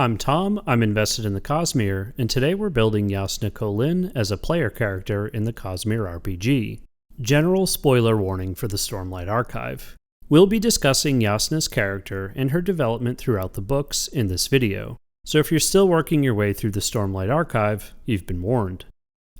I'm Tom, I'm invested in the Cosmere, and today we're building Jasnah Kholin as a player character in the Cosmere RPG. General spoiler warning for the Stormlight Archive. We'll be discussing Jasnah's character and her development throughout the books in this video, so if you're still working your way through the Stormlight Archive, you've been warned.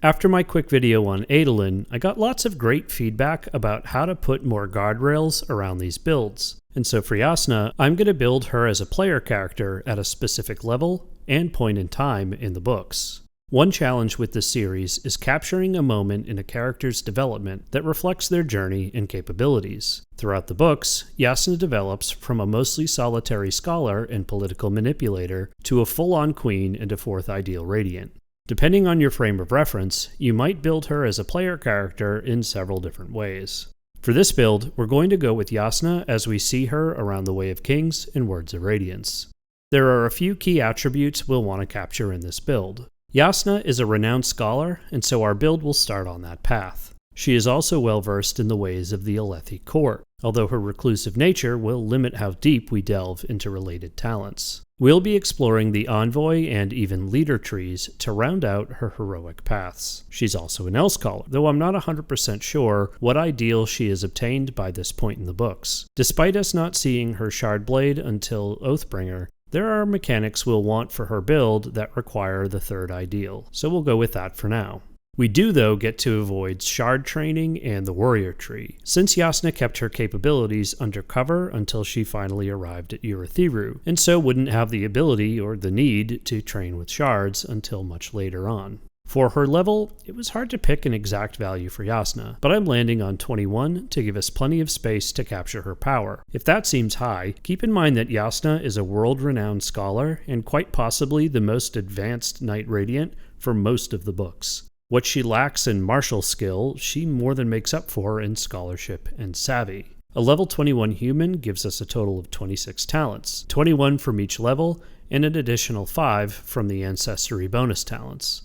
After my quick video on Adolin, I got lots of great feedback about how to put more guardrails around these builds. And so for Jasnah, I'm going to build her as a player character at a specific level and point in time in the books. One challenge with this series is capturing a moment in a character's development that reflects their journey and capabilities. Throughout the books, Jasnah develops from a mostly solitary scholar and political manipulator to a full-on queen and a fourth ideal radiant. Depending on your frame of reference, you might build her as a player character in several different ways. For this build, we're going to go with Jasnah as we see her around the Way of Kings and Words of Radiance. There are a few key attributes we'll want to capture in this build. Jasnah is a renowned scholar, and so our build will start on that path. She is also well versed in the ways of the Alethi court, although her reclusive nature will limit how deep we delve into related talents. We'll be exploring the Envoy and even leader trees to round out her heroic paths. She's also an Elsecaller, though I'm not 100% sure what ideal she has obtained by this point in the books. Despite us not seeing her shard blade until Oathbringer, there are mechanics we'll want for her build that require the third ideal, so we'll go with that for now. We do, though, get to avoid shard training and the warrior tree, since Jasnah kept her capabilities undercover until she finally arrived at Urithiru, and so wouldn't have the ability or the need to train with shards until much later on. For her level, it was hard to pick an exact value for Jasnah, but I'm landing on 21 to give us plenty of space to capture her power. If that seems high, keep in mind that Jasnah is a world-renowned scholar and quite possibly the most advanced Knight Radiant for most of the books. What she lacks in martial skill, she more than makes up for in scholarship and savvy. A level 21 human gives us a total of 26 talents, 21 from each level, and an additional 5 from the ancestry bonus talents.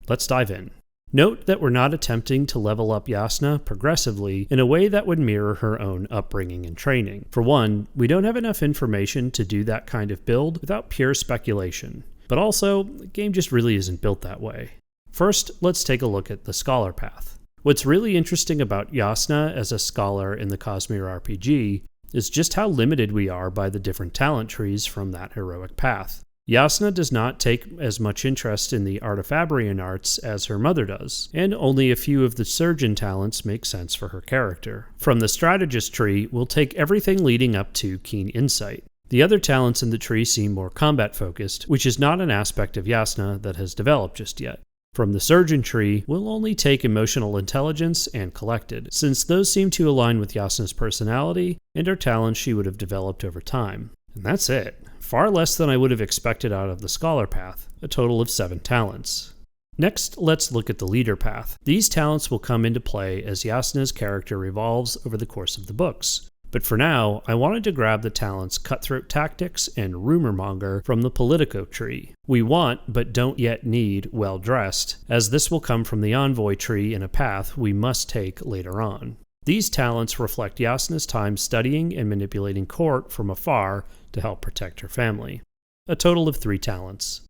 Let's dive in. Note that we're not attempting to level up Jasnah progressively in a way that would mirror her own upbringing and training. For one, we don't have enough information to do that kind of build without pure speculation. But also, the game just really isn't built that way. First, let's take a look at the scholar path. What's really interesting about Jasnah as a scholar in the Cosmere RPG is just how limited we are by the different talent trees from that heroic path. Jasnah does not take as much interest in the Artifabrian arts as her mother does, and only a few of the surgeon talents make sense for her character. From the strategist tree, we'll take everything leading up to keen insight. The other talents in the tree seem more combat focused, which is not an aspect of Jasnah that has developed just yet. From the surgeon tree, we'll only take emotional intelligence and collected, since those seem to align with Jasnah's personality and are talents she would have developed over time. And that's it. Far less than I would have expected out of the scholar path, a total of 7 talents. Next, let's look at the leader path. These talents will come into play as Jasnah's character evolves over the course of the books. But for now, I wanted to grab the talents Cutthroat Tactics and Rumor Monger from the Politico tree. We want, but don't yet need, Well Dressed, as this will come from the Envoy tree in a path we must take later on. These talents reflect Jasnah's time studying and manipulating court from afar to help protect her family. A total of 3 talents.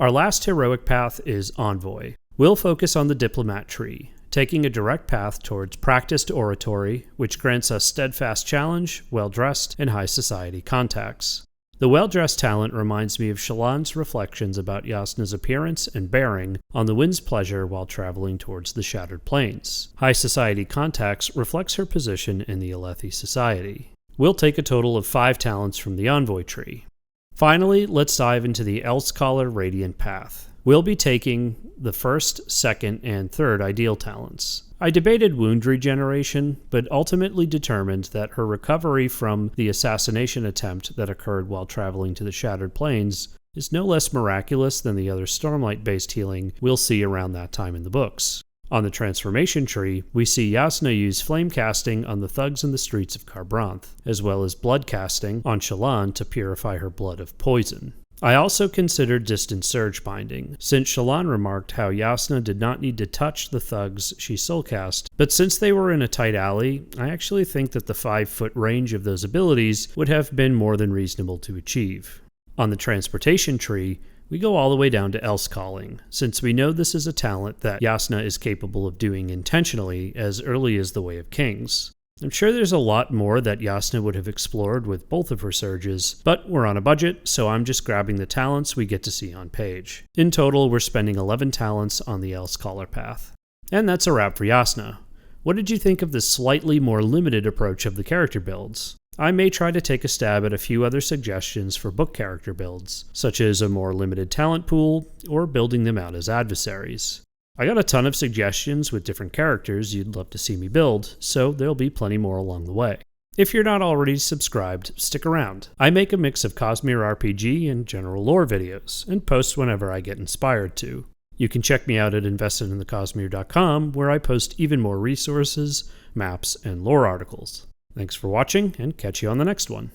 Our last heroic path is Envoy. We'll focus on the Diplomat tree, taking a direct path towards practiced oratory, which grants us steadfast challenge, well-dressed, and high society contacts. The well-dressed talent reminds me of Shallan's reflections about Jasnah's appearance and bearing on the wind's pleasure while traveling towards the Shattered Plains. High society contacts reflects her position in the Alethi society. We'll take a total of 5 talents from the Envoy tree. Finally, let's dive into the Elsecaller Radiant Path. We'll be taking the first, second, and third ideal talents. I debated wound regeneration, but ultimately determined that her recovery from the assassination attempt that occurred while traveling to the Shattered Plains is no less miraculous than the other Stormlight-based healing we'll see around that time in the books. On the transformation tree, we see Jasnah use flame casting on the thugs in the streets of Kharbranth, as well as blood casting on Shallan to purify her blood of poison. I also considered distant surge binding, since Shallan remarked how Jasnah did not need to touch the thugs she soulcast, but since they were in a tight alley, I actually think that the 5-foot range of those abilities would have been more than reasonable to achieve. On the transportation tree, we go all the way down to Elsecaller, since we know this is a talent that Jasnah is capable of doing intentionally as early as the Way of Kings. I'm sure there's a lot more that Jasnah would have explored with both of her surges, but we're on a budget, so I'm just grabbing the talents we get to see on page. In total, we're spending 11 talents on the Elsecaller path. And that's a wrap for Jasnah. What did you think of this slightly more limited approach of the character builds? I may try to take a stab at a few other suggestions for book character builds, such as a more limited talent pool, or building them out as adversaries. I got a ton of suggestions with different characters you'd love to see me build, so there'll be plenty more along the way. If you're not already subscribed, stick around. I make a mix of Cosmere RPG and general lore videos, and post whenever I get inspired to. You can check me out at investedinthecosmere.com, where I post even more resources, maps, and lore articles. Thanks for watching, and catch you on the next one.